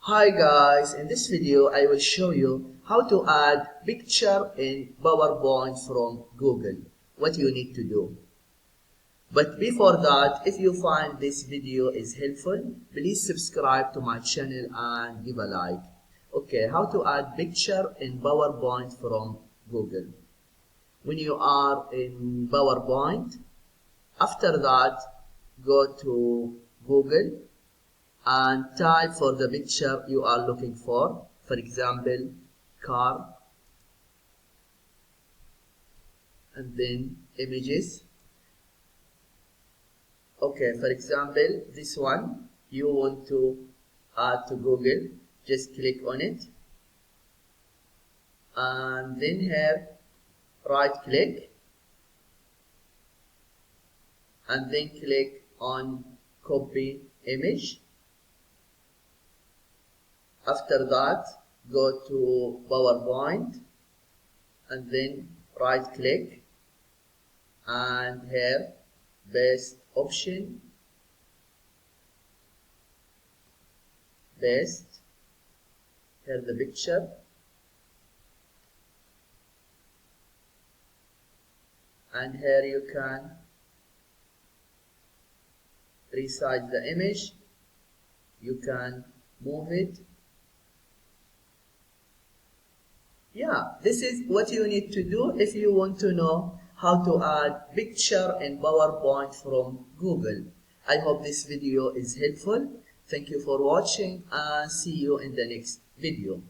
Hi guys, in this video I will show you how to add picture in PowerPoint from Google. What you need to do. But before that, if you find this video is helpful, please subscribe to my channel and give a like. Okay, how to add picture in PowerPoint from Google. When you are in PowerPoint, after that go to Google and type for the picture you are looking for example car, and then images. Okay, for example this one you want to add to Google, just click on it and then here right click and then click on copy image. After that, go to PowerPoint and then right click and here paste option, paste here the picture and here you can resize the image, you can move it. Yeah, this is what you need to do if you want to know how to add picture in PowerPoint from Google. I hope this video is helpful. Thank you for watching and see you in the next video.